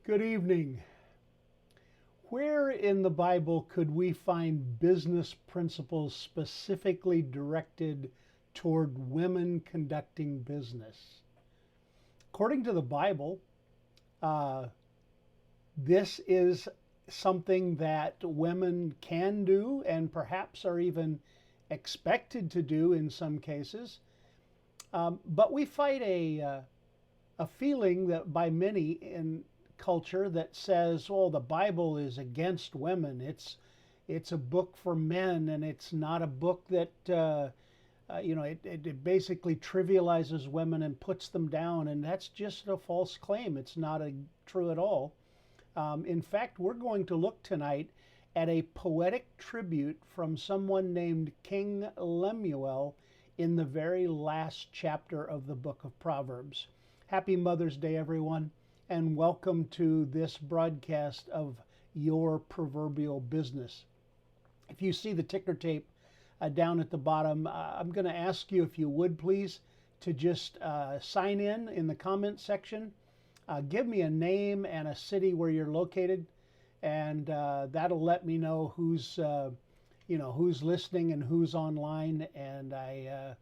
Good evening. Where in the Bible could we find business principles specifically directed toward women conducting business? According to the Bible, uh, this is something that women can do and perhaps are even expected to do in some cases. But we fight a feeling that by many in culture that says, "Oh, the Bible is against women. It's a book for men, and it's not a book that it basically trivializes women and puts them down." And that's just a false claim. It's not true at all. In fact, we're going to look tonight at a poetic tribute from someone named King Lemuel in the very last chapter of the book of Proverbs. Happy Mother's Day, everyone, and welcome to this broadcast of Your Proverbial Business. If you see the ticker tape down at the bottom, I'm going to ask you, if you would please, to just sign in the comment section. Give me a name and a city where you're located, and that'll let me know who's listening and who's online. And I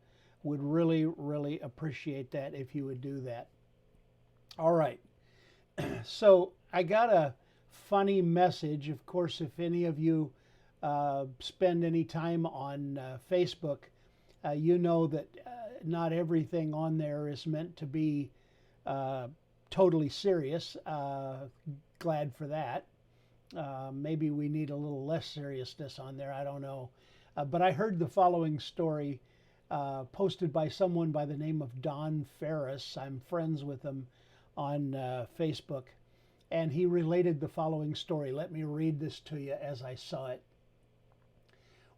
would really appreciate that if you would do that. All right. So I got a funny message. Of course, if any of you spend any time on Facebook, you know that not everything on there is meant to be totally serious. Glad for that. Maybe we need a little less seriousness on there. I don't know. But I heard the following story posted by someone by the name of Don Ferris. I'm friends with him on Facebook. And he related the following story. Let me read this to you as I saw it.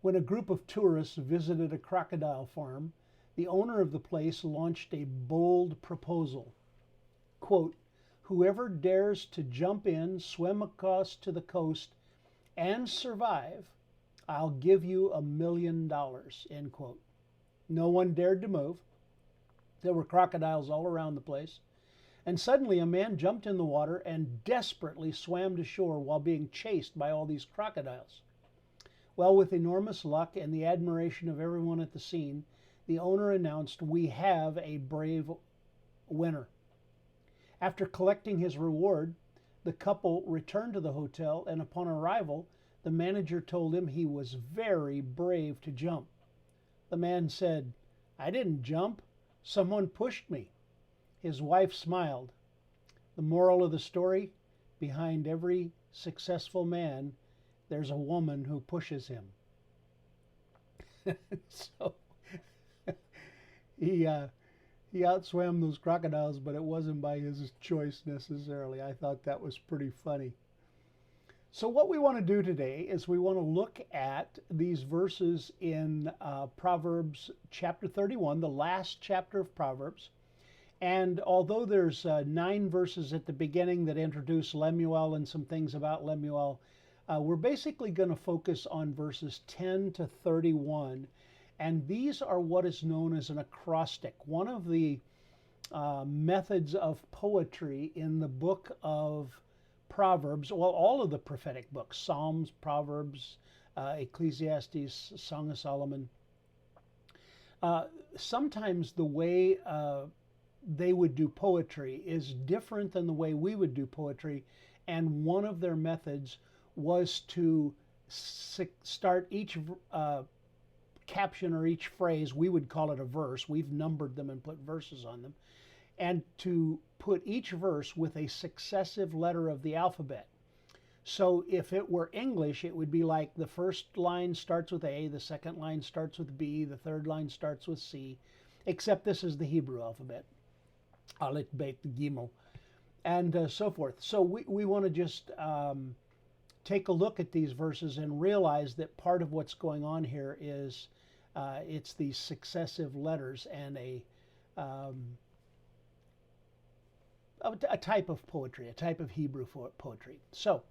When a group of tourists visited a crocodile farm, the owner of the place launched a bold proposal. Quote, "Whoever dares to jump in, swim across to the coast, and survive, I'll give you $1 million, end quote. No one dared to move. There were crocodiles all around the place. And suddenly a man jumped in the water and desperately swam to shore while being chased by all these crocodiles. Well, with enormous luck and the admiration of everyone at the scene, the owner announced, 'We have a brave winner.' After collecting his reward, the couple returned to the hotel, and upon arrival, the manager told him he was very brave to jump. The man said, 'I didn't jump. Someone pushed me.' His wife smiled. The moral of the story: behind every successful man, there's a woman who pushes him." So he outswam those crocodiles, but it wasn't by his choice necessarily. I thought that was pretty funny. So what we want to do today is we want to look at these verses in Proverbs chapter 31, the last chapter of Proverbs. And although there's 9 verses at the beginning that introduce Lemuel and some things about Lemuel, we're basically going to focus on verses 10 to 31. And these are what is known as an acrostic, one of the methods of poetry in the book of Proverbs. Well, all of the prophetic books: Psalms, Proverbs, Ecclesiastes, Song of Solomon. Sometimes the way they would do poetry is different than the way we would do poetry, and one of their methods was to start each caption or each phrase. We would call it a verse. We've numbered them and put verses on them, and to put each verse with a successive letter of the alphabet. So if it were English, it would be like the first line starts with A, the second line starts with B, the third line starts with C, except this is the Hebrew alphabet. Aleph, Bet, Gimel, and so forth. So we want to just take a look at these verses and realize that part of what's going on here is it's these successive letters and a type of poetry, a type of Hebrew poetry. So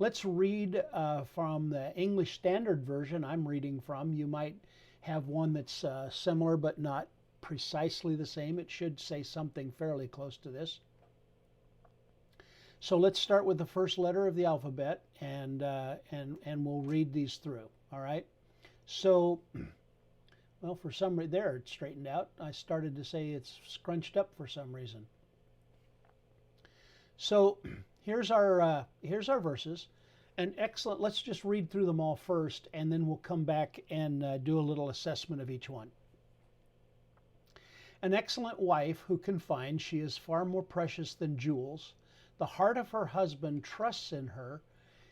let's read from the English Standard Version I'm reading from. You might have one that's similar but not precisely the same. It should say something fairly close to this. So let's start with the first letter of the alphabet, and we'll read these through. All right. So, well, for some reason there it's straightened out. I started to say it's scrunched up for some reason. So here's our verses. And excellent. Let's just read through them all first, and then we'll come back and do a little assessment of each one. An excellent wife who can find, she is far more precious than jewels. The heart of her husband trusts in her,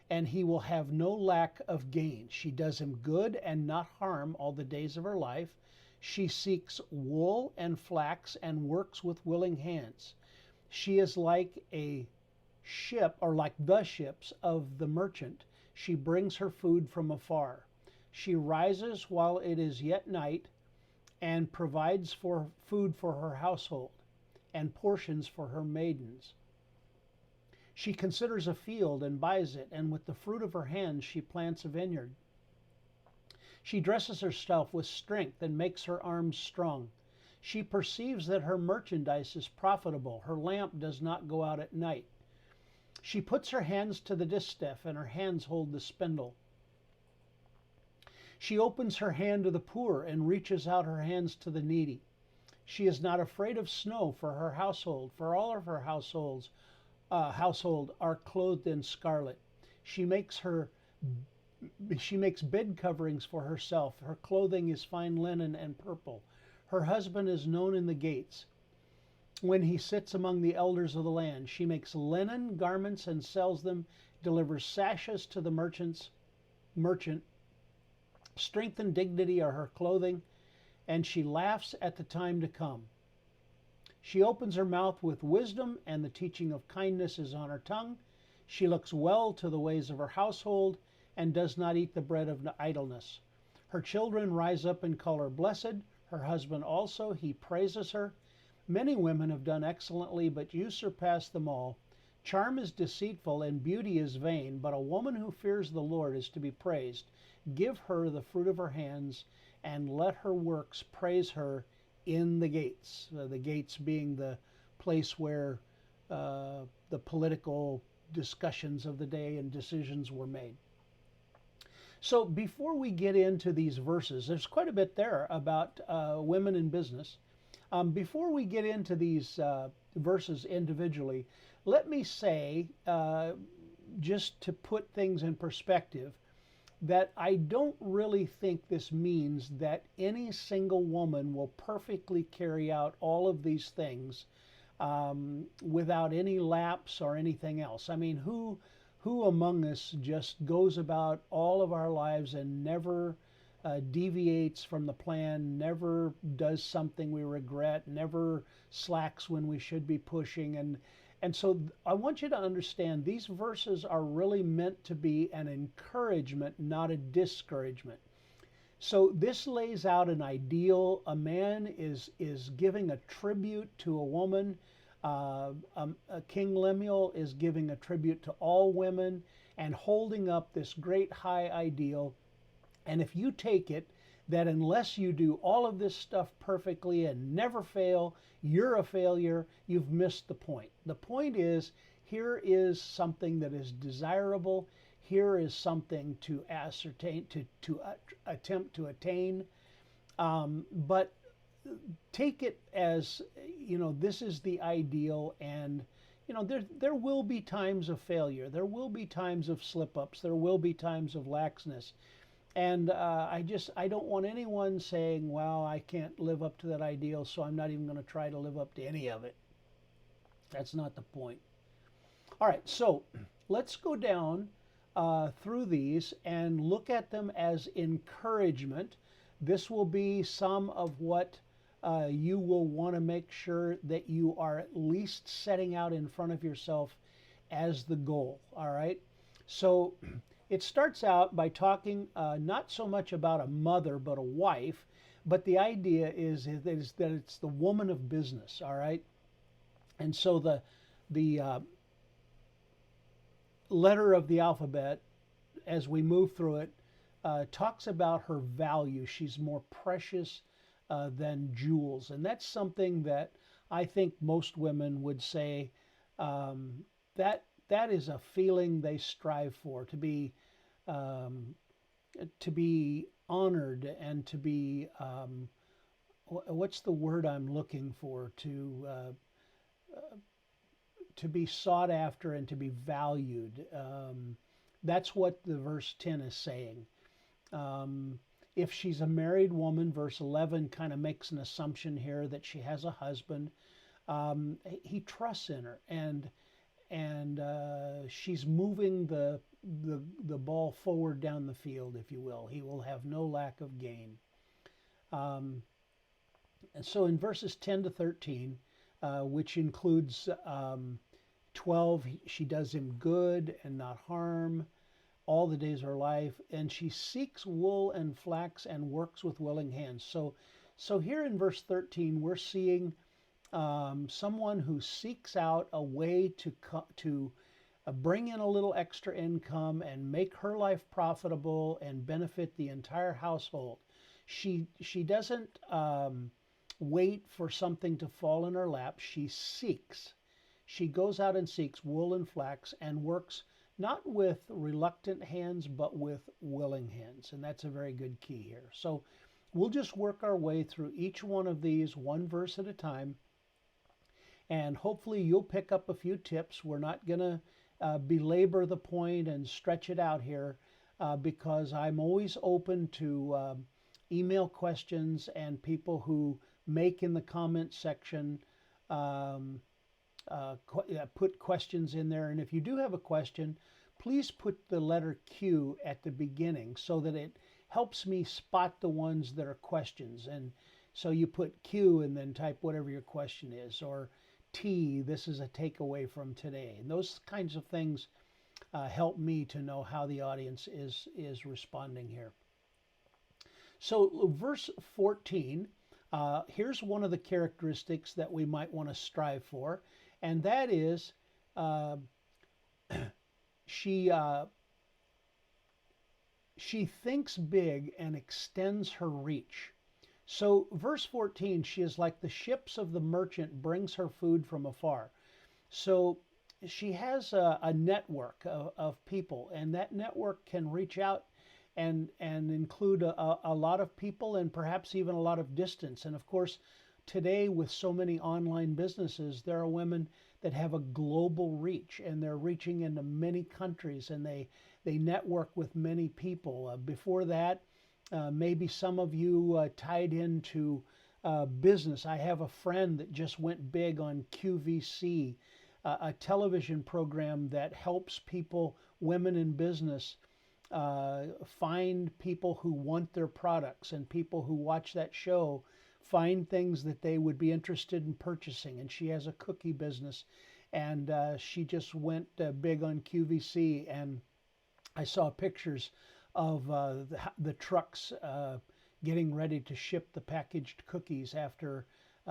and he will have no lack of gain. She does him good and not harm all the days of her life. She seeks wool and flax and works with willing hands. She is like a ship, or like the ships of the merchant. She brings her food from afar. She rises while it is yet night and provides for food for her household and portions for her maidens. She considers a field and buys it, and with the fruit of her hands she plants a vineyard. She dresses herself with strength and makes her arms strong. She perceives that her merchandise is profitable. Her lamp does not go out at night. She puts her hands to the distaff, and her hands hold the spindle. She opens her hand to the poor and reaches out her hands to the needy. She is not afraid of snow for her household, for all of her household are clothed in scarlet. She makes bed coverings for herself. Her clothing is fine linen and purple. Her husband is known in the gates. When he sits among the elders of the land, she makes linen garments and sells them, delivers sashes to the merchant. Strength and dignity are her clothing, and she laughs at the time to come. She opens her mouth with wisdom, and the teaching of kindness is on her tongue. She looks well to the ways of her household, and does not eat the bread of idleness. Her children rise up and call her blessed. Her husband also, he praises her. Many women have done excellently, but you surpass them all. Charm is deceitful and beauty is vain, but a woman who fears the Lord is to be praised. Give her the fruit of her hands, and let her works praise her in the gates. The gates being the place where the political discussions of the day and decisions were made. So before we get into these verses, there's quite a bit there about women in business. Before we get into these verses individually, let me say, just to put things in perspective, that I don't really think this means that any single woman will perfectly carry out all of these things without any lapse or anything else. I mean, who among us just goes about all of our lives and never deviates from the plan, never does something we regret, never slacks when we should be pushing? And so I want you to understand these verses are really meant to be an encouragement, not a discouragement. So this lays out an ideal. A man is giving a tribute to a woman. King Lemuel is giving a tribute to all women and holding up this great high ideal. And if you take it that unless you do all of this stuff perfectly and never fail, you're a failure, you've missed the point. The point is, here is something that is desirable. Here is something to ascertain, to attempt to attain. But take it as, this is the ideal, and there will be times of failure. There will be times of slip-ups. There will be times of laxness. And I don't want anyone saying, well, I can't live up to that ideal, so I'm not even going to try to live up to any of it. That's not the point. All right, so let's go down through these and look at them as encouragement. This will be some of what you will want to make sure that you are at least setting out in front of yourself as the goal. All right, so it starts out by talking not so much about a mother, but a wife. But the idea is that it's the woman of business, all right? And so the letter of the alphabet, as we move through it, talks about her value. She's more precious than jewels. And that's something that I think most women would say, that is a feeling they strive for, um, to be honored and to be what's the word I'm looking for, to be sought after and to be valued. That's what the verse 10 is saying. Um, if she's a married woman, verse 11 kind of makes an assumption here that she has a husband. He trusts in her, and she's moving the ball forward down the field, if you will. He will have no lack of gain. Um, and so in verses 10 to 13, which includes 12, she does him good and not harm all the days of her life, and she seeks wool and flax and works with willing hands. So here in verse 13, we're seeing someone who seeks out a way to bring in a little extra income and make her life profitable and benefit the entire household. She doesn't wait for something to fall in her lap. She seeks. She goes out and seeks wool and flax and works not with reluctant hands, but with willing hands. And that's a very good key here. So we'll just work our way through each one of these, one verse at a time. And hopefully you'll pick up a few tips. We're not going to belabor the point and stretch it out here because I'm always open to email questions and people who make in the comment section put questions in there. And if you do have a question, please put the letter Q at the beginning so that it helps me spot the ones that are questions. And so you put Q and then type whatever your question is, or T, this is a takeaway from today. And those kinds of things help me to know how the audience is responding here. So verse 14, here's one of the characteristics that we might want to strive for, and that is she thinks big and extends her reach. So verse 14, she is like the ships of the merchant brings her food from afar. So she has a network of people, and that network can reach out and include a lot of people and perhaps even a lot of distance. And of course, today with so many online businesses, there are women that have a global reach, and they're reaching into many countries, and they network with many people. Before that, maybe some of you tied into business. I have a friend that just went big on QVC, a television program that helps people, women in business, find people who want their products, and people who watch that show find things that they would be interested in purchasing. And she has a cookie business, and she just went big on QVC. And I saw pictures of the trucks getting ready to ship the packaged cookies after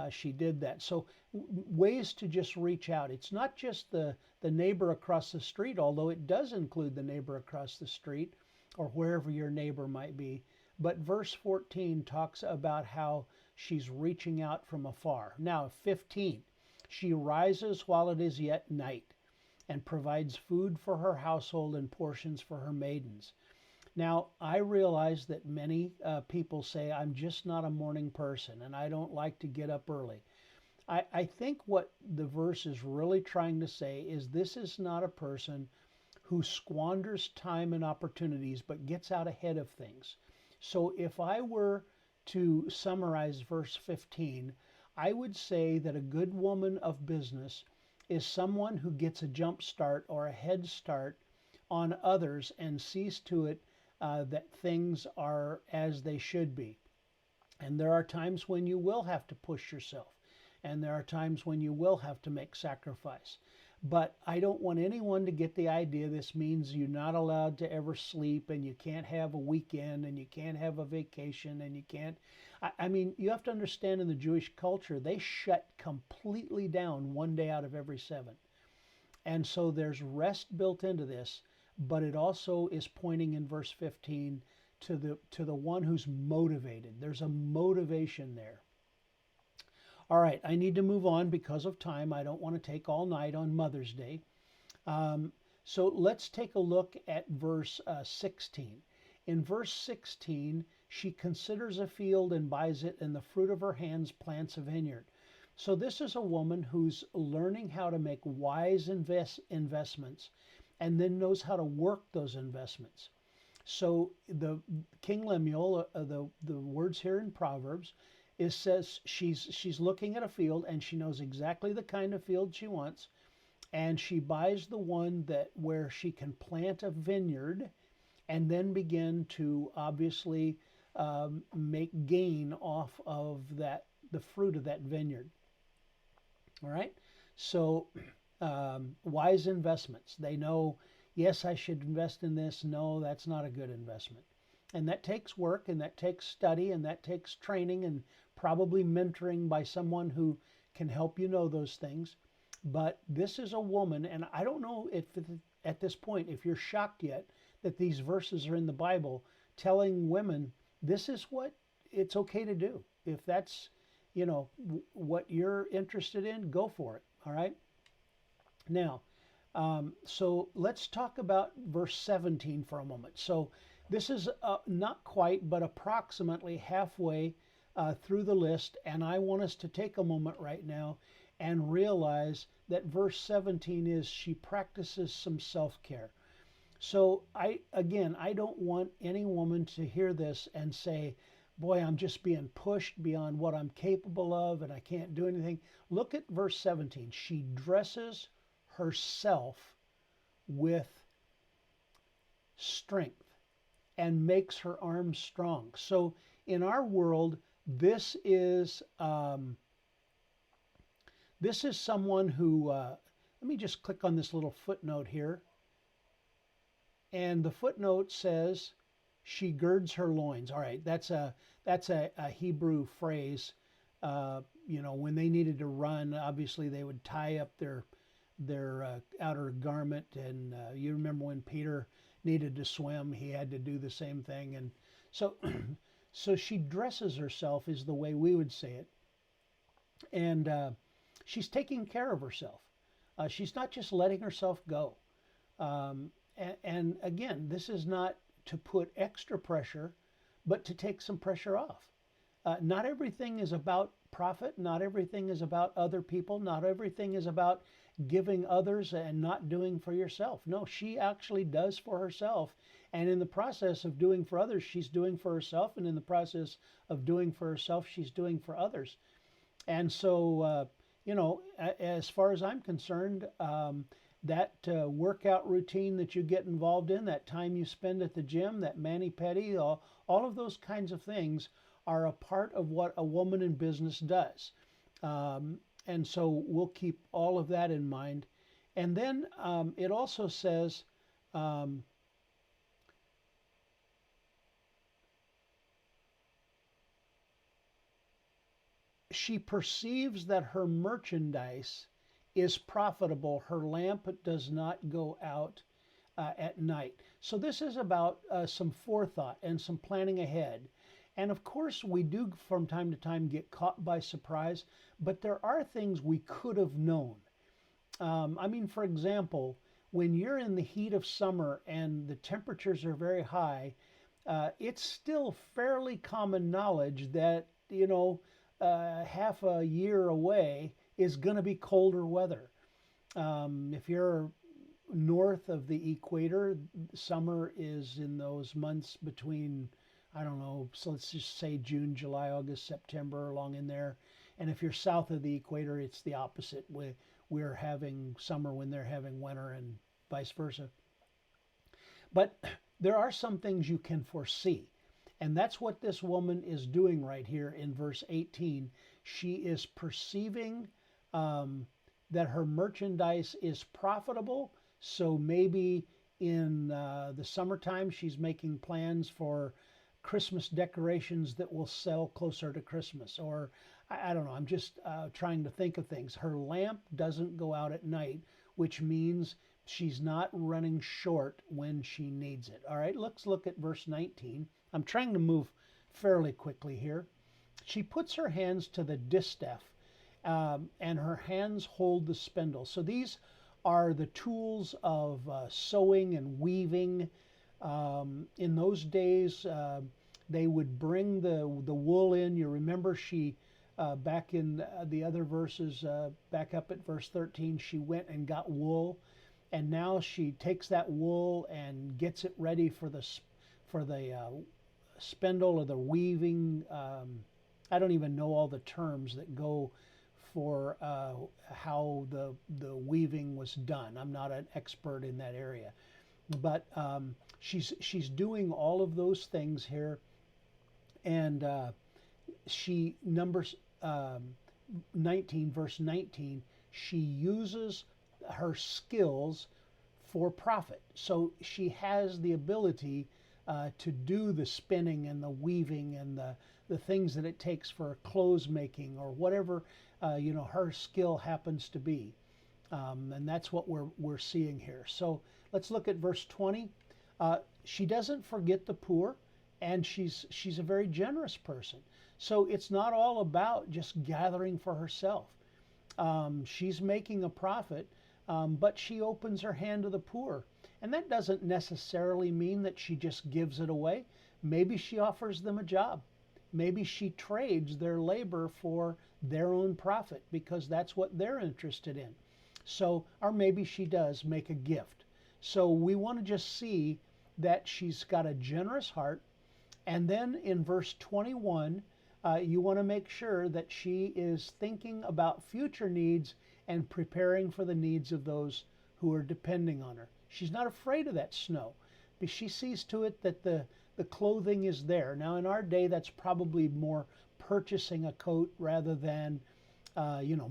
she did that. So ways to just reach out. It's not just the neighbor across the street, although it does include the neighbor across the street or wherever your neighbor might be. But verse 14 talks about how she's reaching out from afar. Now, 15, she rises while it is yet night and provides food for her household and portions for her maidens. Now, I realize that many people say, I'm just not a morning person and I don't like to get up early. I think what the verse is really trying to say is this is not a person who squanders time and opportunities but gets out ahead of things. So if I were to summarize verse 15, I would say that a good woman of business is someone who gets a jump start or a head start on others and sees to it that things are as they should be. And there are times when you will have to push yourself, and there are times when you will have to make sacrifice. But I don't want anyone to get the idea this means you're not allowed to ever sleep, and you can't have a weekend, and you can't have a vacation, and you can't. I mean, you have to understand, in the Jewish culture, they shut completely down one day out of every 7. And so there's rest built into this, but it also is pointing in verse 15 to the one who's motivated. There's a motivation there. All right, I need to move on because of time. I don't want to take all night on Mother's Day. Um, so let's take a look at verse 16. In verse 16, she considers a field and buys it, and the fruit of her hands plants a vineyard. So this is a woman who's learning how to make wise investments and then knows how to work those investments. So the King Lemuel, the words here in Proverbs, it says she's looking at a field and she knows exactly the kind of field she wants, and she buys the one that where she can plant a vineyard and then begin to obviously make gain off of that the fruit of that vineyard. All right, so wise investments. They know, yes, I should invest in this. No, that's not a good investment. And that takes work and that takes study and that takes training and probably mentoring by someone who can help you know those things. But this is a woman, and I don't know if at this point, if you're shocked yet that these verses are in the Bible telling women this is what it's okay to do. If that's, what you're interested in, go for it. All right. Now, so let's talk about verse 17 for a moment. So this is not quite, but approximately halfway through the list. And I want us to take a moment right now and realize that verse 17 is she practices some self-care. So I don't want any woman to hear this and say, boy, I'm just being pushed beyond what I'm capable of and I can't do anything. Look at verse 17. She dresses herself with strength and makes her arms strong. So in our world, this is someone who, let me just click on this little footnote here. And the footnote says, she girds her loins. All right, that's a Hebrew phrase. When they needed to run, obviously they would tie up their outer garment. And you remember when Peter needed to swim, he had to do the same thing. And so, so she dresses herself is the way we would say it. And she's taking care of herself. She's not just letting herself go. And again, this is not to put extra pressure, but to take some pressure off. Not everything is about profit. Not everything is about other people. Not everything is about giving others and not doing for yourself. No, she actually does for herself. And in the process of doing for others, she's doing for herself. And in the process of doing for herself, she's doing for others. And so, as far as I'm concerned, that workout routine that you get involved in, that time you spend at the gym, that mani-pedi, all of those kinds of things are a part of what a woman in business does. And so we'll keep all of that in mind. And then it also says, she perceives that her merchandise is profitable. Her lamp does not go out at night. So this is about some forethought and some planning ahead. And of course, we do from time to time get caught by surprise, but there are things we could have known. For example, when you're in the heat of summer and the temperatures are very high, it's still fairly common knowledge that, half a year away is going to be colder weather. If you're north of the equator, summer is in those months between, I don't know, so let's just say June, July, August, September, along in there. And if you're south of the equator, it's the opposite. We're having summer when they're having winter and vice versa. But there are some things you can foresee. And that's what this woman is doing right here in verse 18. She is perceiving that her merchandise is profitable. So maybe in the summertime, she's making plans for Christmas decorations that will sell closer to Christmas. Or I don't know, I'm just trying to think of things. Her lamp doesn't go out at night, which means she's not running short when she needs it. All right, let's look at verse 19. I'm trying to move fairly quickly here. She puts her hands to the distaff, and her hands hold the spindle. So these are the tools of sewing and weaving. In those days, they would bring the wool in. You remember she back in the other verses, back up at verse 13, she went and got wool, and now she takes that wool and gets it ready for the spindle or the weaving. I don't even know all the terms that go for how the weaving was done. I'm not an expert in that area, but she's doing all of those things here, and she numbers 19 verse 19. She uses her skills for profit, so she has the ability to do the spinning and the weaving and the things that it takes for clothes making or whatever her skill happens to be, and that's what we're seeing here. So let's look at verse 20. She doesn't forget the poor, and she's a very generous person. So it's not all about just gathering for herself. She's making a profit, but she opens her hand to the poor. And that doesn't necessarily mean that she just gives it away. Maybe she offers them a job. Maybe she trades their labor for their own profit because that's what they're interested in. So, or maybe she does make a gift. So we want to just see that she's got a generous heart. And then in verse 21, you want to make sure that she is thinking about future needs and preparing for the needs of those who are depending on her. She's not afraid of that snow, but she sees to it that the clothing is there. Now, in our day, that's probably more purchasing a coat rather than,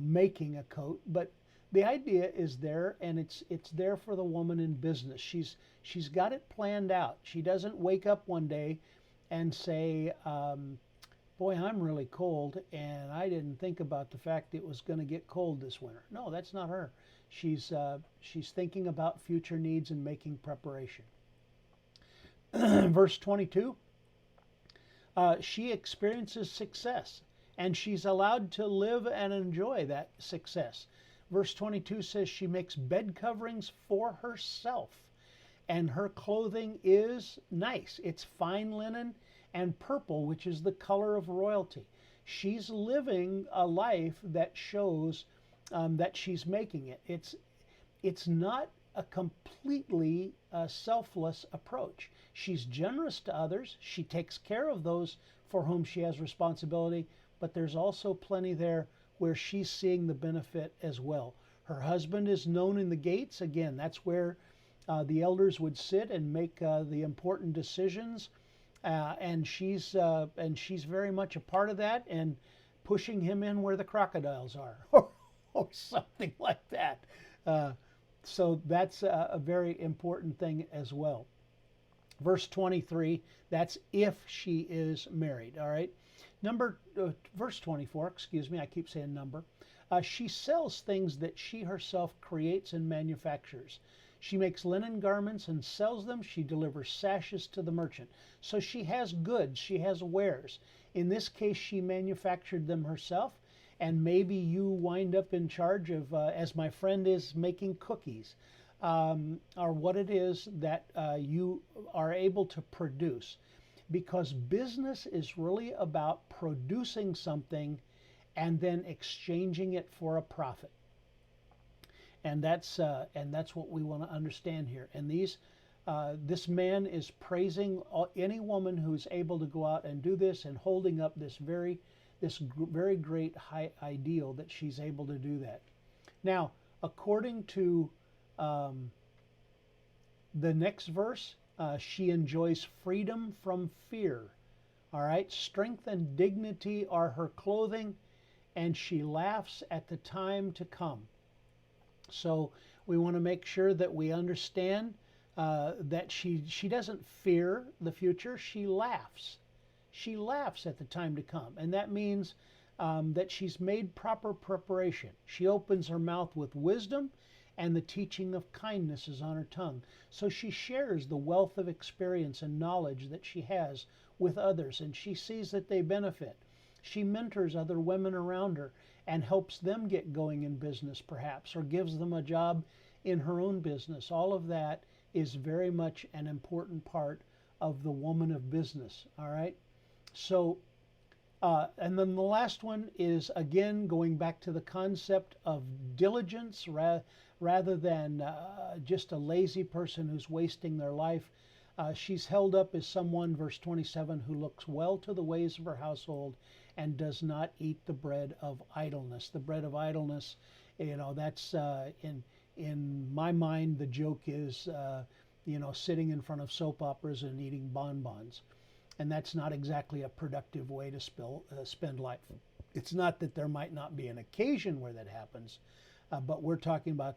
making a coat. But the idea is there, and it's there for the woman in business. She's got it planned out. She doesn't wake up one day and say, boy, I'm really cold, and I didn't think about the fact it was going to get cold this winter. No, that's not her. She's thinking about future needs and making preparation. Verse 22, she experiences success, and she's allowed to live and enjoy that success. Verse 22 says she makes bed coverings for herself, and her clothing is nice. It's fine linen and purple, which is the color of royalty. She's living a life that shows that she's making it. It's not a completely selfless approach. She's generous to others. She takes care of those for whom she has responsibility, but there's also plenty there where she's seeing the benefit as well. Her husband is known in the gates. Again, that's where the elders would sit and make the important decisions, and she's very much a part of that and pushing him in where the crocodiles are, or something like that. So that's a very important thing as well. Verse 23, that's if she is married, all right? Verse 24, excuse me, I keep saying number. She sells things that she herself creates and manufactures. She makes linen garments and sells them. She delivers sashes to the merchant. So she has goods, she has wares. In this case, she manufactured them herself, and maybe you wind up in charge of, as my friend is, making cookies, or what it is that you are able to produce. Because business is really about producing something and then exchanging it for a profit. And that's what we want to understand here. And this man is praising any woman who's able to go out and do this, and holding up this very great high ideal that she's able to do that. Now, according to the next verse, she enjoys freedom from fear. All right, strength and dignity are her clothing, and she laughs at the time to come. So we want to make sure that we understand that she doesn't fear the future. She laughs. She laughs at the time to come, and that means that she's made proper preparation. She opens her mouth with wisdom, and the teaching of kindness is on her tongue. So she shares the wealth of experience and knowledge that she has with others, and she sees that they benefit. She mentors other women around her and helps them get going in business, perhaps, or gives them a job in her own business. All of that is very much an important part of the woman of business. All right. So, and then the last one is again going back to the concept of diligence rather than just a lazy person who's wasting their life. She's held up as someone, verse 27, who looks well to the ways of her household and does not eat the bread of idleness. The bread of idleness, that's in my mind, the joke is, sitting in front of soap operas and eating bonbons. And that's not exactly a productive way to spend life. It's not that there might not be an occasion where that happens, but we're talking about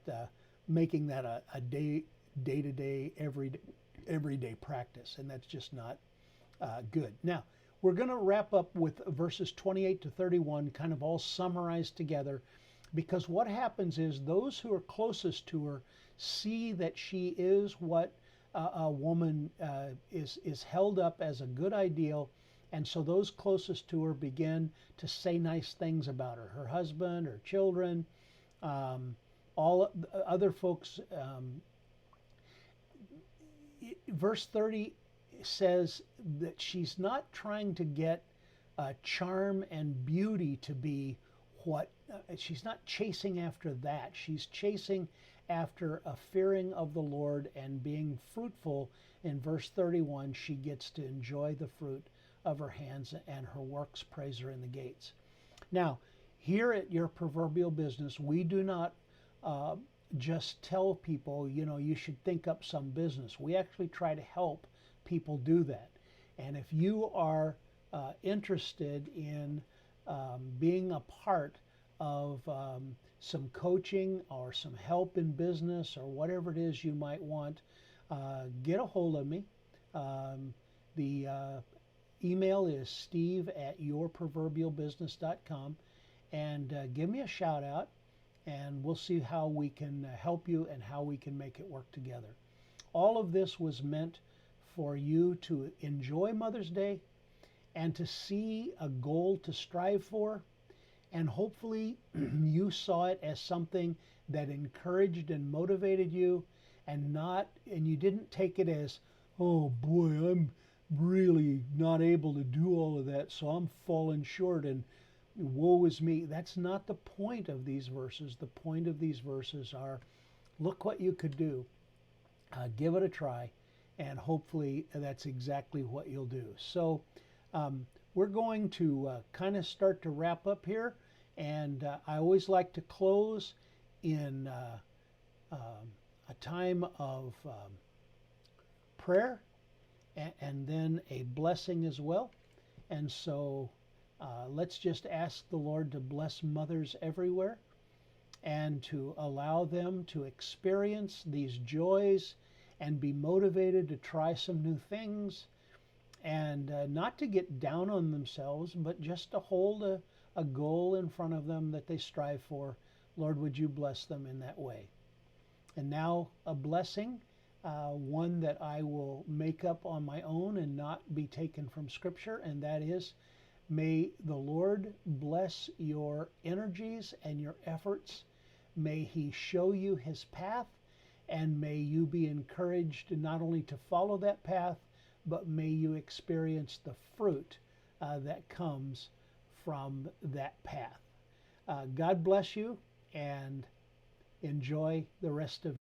making that a day-to-day, everyday practice, and that's just not good. Now, we're going to wrap up with verses 28 to 31, kind of all summarized together, because what happens is those who are closest to her see that she is what a woman is held up as a good ideal, and so those closest to her begin to say nice things about her, her husband, her children, all other folks. Verse 30 says that she's not trying to get charm and beauty to be what she's not chasing after that. She's chasing after a fearing of the Lord and being fruitful. In verse 31, she gets to enjoy the fruit of her hands, and her works praise her in the gates. Now, here at Your Proverbial Business, we do not just tell people, you should think up some business. We actually try to help people do that. And if you are interested in being a part of some coaching or some help in business or whatever it is you might want, get a hold of me. The email is steve@yourproverbialbusiness.com, and give me a shout out, and we'll see how we can help you and how we can make it work together. All of this was meant for you to enjoy Mother's Day and to see a goal to strive for. And hopefully you saw it as something that encouraged and motivated you, and you didn't take it as, oh boy, I'm really not able to do all of that, so I'm falling short and woe is me. That's not the point of these verses. The point of these verses are, look what you could do. Give it a try, and hopefully that's exactly what you'll do. So we're going to kind of start to wrap up here, and I always like to close in a time of prayer and then a blessing as well. And so let's just ask the Lord to bless mothers everywhere and to allow them to experience these joys and be motivated to try some new things, and not to get down on themselves, but just to hold a goal in front of them that they strive for. Lord, would you bless them in that way? And now a blessing, one that I will make up on my own and not be taken from Scripture, and that is, may the Lord bless your energies and your efforts. May He show you His path, and may you be encouraged not only to follow that path, but may you experience the fruit that comes from that path. God bless you, and enjoy the rest of